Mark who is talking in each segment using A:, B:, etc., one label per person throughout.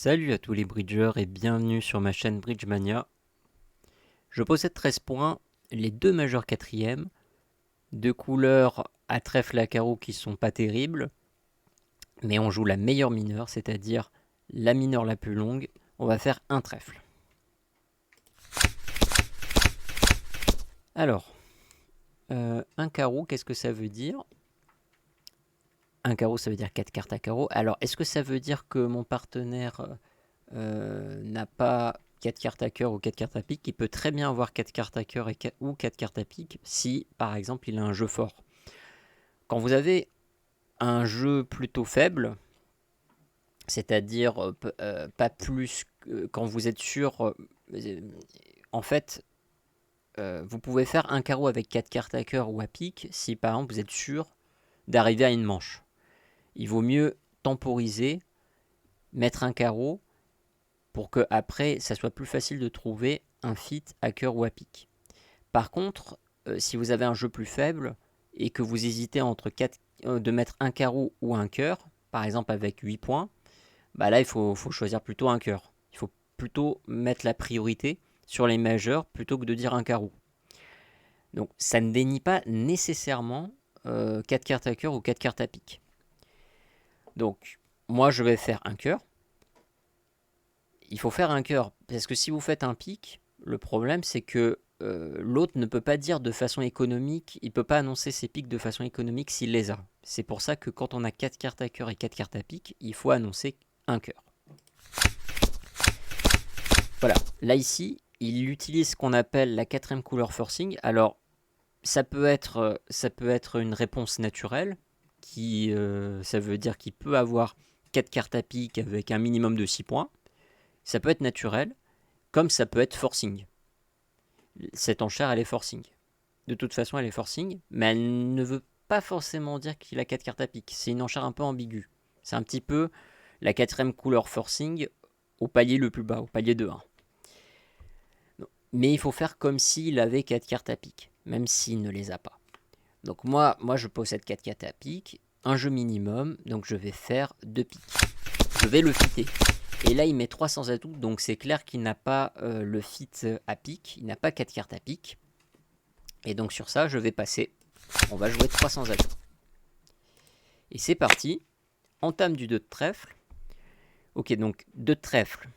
A: Salut à tous les bridgers et bienvenue sur ma chaîne Bridgemania. Je possède 13 points, les deux majeurs quatrièmes, deux couleurs à trèfle et à carreau qui sont pas terribles, mais on joue la meilleure mineure, c'est-à-dire la mineure la plus longue. On va faire un trèfle. Alors, un carreau, qu'est-ce que ça veut dire? Un carreau, ça veut dire 4 cartes à carreau. Alors, est-ce que ça veut dire que mon partenaire n'a pas 4 cartes à cœur ou 4 cartes à pique? Il peut très bien avoir 4 cartes à cœur ou 4 cartes à pique si, par exemple, il a un jeu fort. Quand vous avez un jeu plutôt faible, c'est-à-dire pas plus quand vous êtes sûr, en fait, vous pouvez faire un carreau avec 4 cartes à cœur ou à pique si, par exemple, vous êtes sûr d'arriver à une manche. Il vaut mieux temporiser, mettre un carreau pour que après ça soit plus facile de trouver un fit à cœur ou à pique. Par contre, si vous avez un jeu plus faible et que vous hésitez entre de mettre un carreau ou un cœur, par exemple avec 8 points, bah là il faut choisir plutôt un cœur. Il faut plutôt mettre la priorité sur les majeurs plutôt que de dire un carreau. Donc ça ne dénie pas nécessairement 4 cartes à cœur ou 4 cartes à pique. Donc moi je vais faire un cœur. Il faut faire un cœur, parce que si vous faites un pic, le problème c'est que l'autre ne peut pas dire de façon économique, il ne peut pas annoncer ses pics de façon économique s'il les a. C'est pour ça que quand on a 4 cartes à cœur et 4 cartes à pique, il faut annoncer un cœur. Voilà, là ici, il utilise ce qu'on appelle la quatrième couleur forcing. Alors, ça peut être une réponse naturelle, ça veut dire qu'il peut avoir 4 cartes à pique avec un minimum de 6 points. Ça peut être naturel, comme ça peut être forcing. Cette enchère, elle est forcing. De toute façon, elle est forcing, mais elle ne veut pas forcément dire qu'il a 4 cartes à pique. C'est une enchère un peu ambiguë. C'est un petit peu la quatrième couleur forcing au palier le plus bas, au palier de 1. Mais il faut faire comme s'il avait 4 cartes à pique, même s'il ne les a pas. Donc moi je possède 4 cartes à pique, un jeu minimum, donc je vais faire 2 piques. Je vais le fitter. Et là, il met 300 atouts, donc c'est clair qu'il n'a pas le fit à pique, il n'a pas 4 cartes à pique. Et donc sur ça, je vais passer. On va jouer 300 atouts. Et c'est parti. Entame du 2 de trèfle. Ok, donc 2 de trèfle.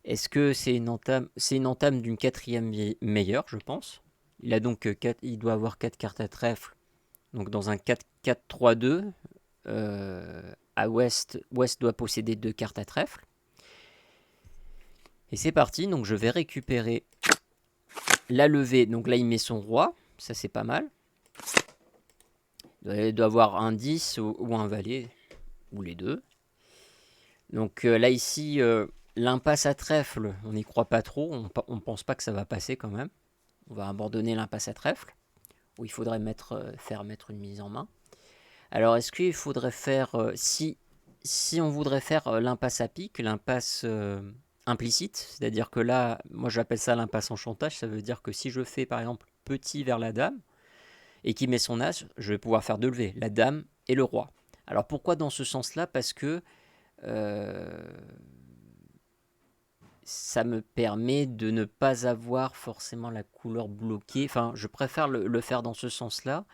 A: Est-ce que c'est une entame? C'est une entame d'une quatrième meilleure, je pense. Il a donc il doit avoir 4 cartes à trèfle. Donc dans un 4-4-3-2, à Ouest doit posséder 2 cartes à trèfle. Et c'est parti, donc je vais récupérer la levée. Donc là, il met son roi, ça c'est pas mal. Il doit avoir un 10 ou un valet, ou les deux. Donc là, ici, l'impasse à trèfle, on n'y croit pas trop, on ne pense pas que ça va passer quand même. On va abandonner l'impasse à trèfle, où il faudrait faire mettre une mise en main. Alors, est-ce qu'il faudrait faire, si on voudrait faire l'impasse à pique, l'impasse implicite, c'est-à-dire que là, moi j'appelle ça l'impasse en chantage, ça veut dire que si je fais par exemple petit vers la dame, et qui met son as, je vais pouvoir faire deux levées, la dame et le roi. Alors pourquoi dans ce sens-là? Parce que ça me permet de ne pas avoir forcément la couleur bloquée. Enfin, je préfère le faire dans ce sens-là.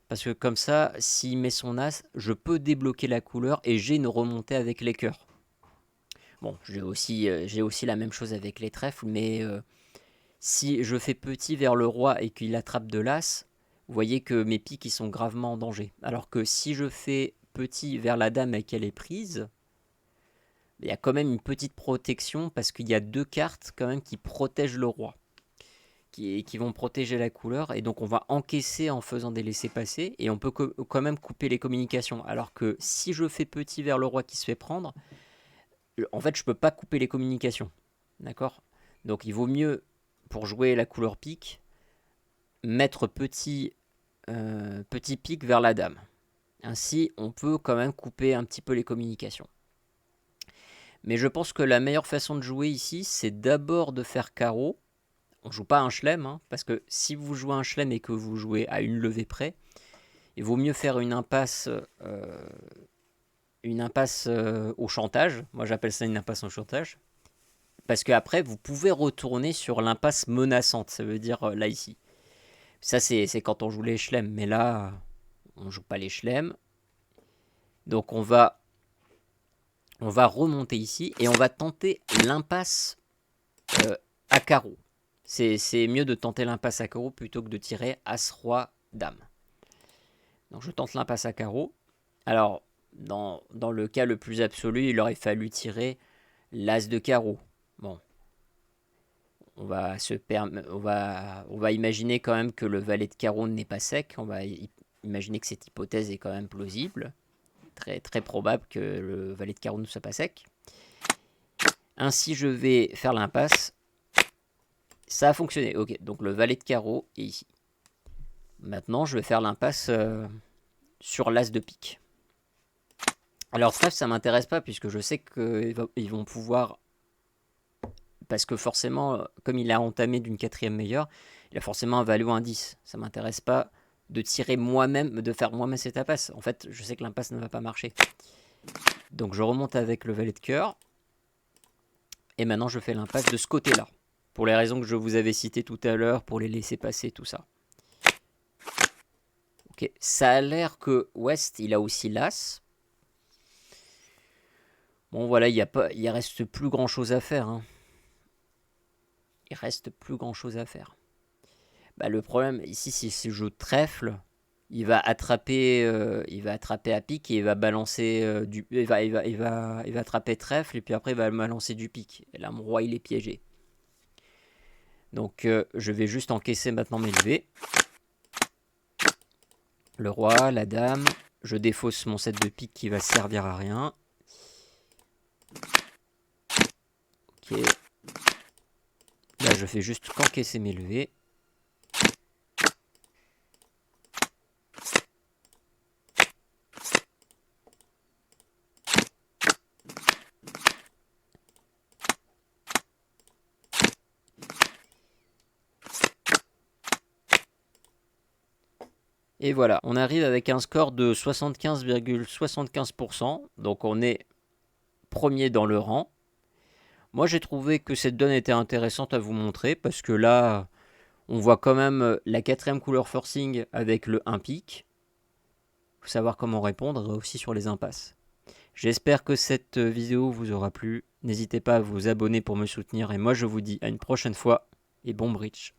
A: Parce que comme ça, s'il met son as, je peux débloquer la couleur et j'ai une remontée avec les cœurs. Bon, j'ai aussi la même chose avec les trèfles, mais si je fais petit vers le roi et qu'il attrape de l'as, vous voyez que mes piques ils sont gravement en danger. Alors que si je fais petit vers la dame et qu'elle est prise, il y a quand même une petite protection parce qu'il y a deux cartes quand même qui protègent le roi. Qui vont protéger la couleur et donc on va encaisser en faisant des laissés-passer et on peut quand même couper les communications. Alors que si je fais petit vers le roi qui se fait prendre, en fait je peux pas couper les communications. D'accord? Donc il vaut mieux, pour jouer la couleur pique, mettre petit pic vers la dame. Ainsi on peut quand même couper un petit peu les communications. Mais je pense que la meilleure façon de jouer ici, c'est d'abord de faire carreau. On joue pas un chelem, hein, parce que si vous jouez un chelem et que vous jouez à une levée près, il vaut mieux faire une impasse une impasse au chantage. Moi, j'appelle ça une impasse au chantage. Parce qu'après, vous pouvez retourner sur l'impasse menaçante. Ça veut dire là, ici. Ça, c'est quand on joue les chelems. Mais là, on joue pas les chelems. Donc, on va remonter ici. Et on va tenter l'impasse à carreau. C'est mieux de tenter l'impasse à carreau plutôt que de tirer As, Roi, Dame. Donc, je tente l'impasse à carreau. Alors, dans le cas le plus absolu, il aurait fallu tirer l'As de carreau. Bon, on va imaginer quand même que le valet de carreau n'est pas sec. On va imaginer que cette hypothèse est quand même plausible. Très, très probable que le valet de carreau ne soit pas sec. Ainsi, je vais faire l'impasse. Ça a fonctionné. Ok, donc le valet de carreau est ici. Maintenant, je vais faire l'impasse sur l'As de pique. Alors trèfle, ça m'intéresse pas puisque je sais qu'ils vont pouvoir... Parce que forcément, comme il a entamé d'une quatrième meilleure, il a forcément un value indice. Ça m'intéresse pas de tirer moi-même, de faire moi-même cette impasse. En fait, je sais que l'impasse ne va pas marcher. Donc je remonte avec le valet de cœur. Et maintenant, je fais l'impasse de ce côté-là. Pour les raisons que je vous avais citées tout à l'heure, pour les laisser passer, tout ça. Ok, ça a l'air que West, il a aussi l'As. Bon, voilà, il reste plus grand-chose à faire. Hein. Il reste plus grand-chose à faire. Bah, le problème, ici, si je joue trèfle, il va attraper à pique et il va balancer il va attraper trèfle et puis après il va balancer du pique. Et là, mon roi, il est piégé. Donc, je vais juste encaisser maintenant mes levées. Le roi, la dame. Je défausse mon set de pique qui va servir à rien. Ok. Là, je fais juste qu'encaisser mes levées. Et voilà, on arrive avec un score de 75,75%. Donc on est premier dans le rang. Moi j'ai trouvé que cette donne était intéressante à vous montrer parce que là on voit quand même la quatrième couleur forcing avec le 1 pique. Il faut savoir comment répondre aussi sur les impasses. J'espère que cette vidéo vous aura plu. N'hésitez pas à vous abonner pour me soutenir et moi je vous dis à une prochaine fois et bon bridge.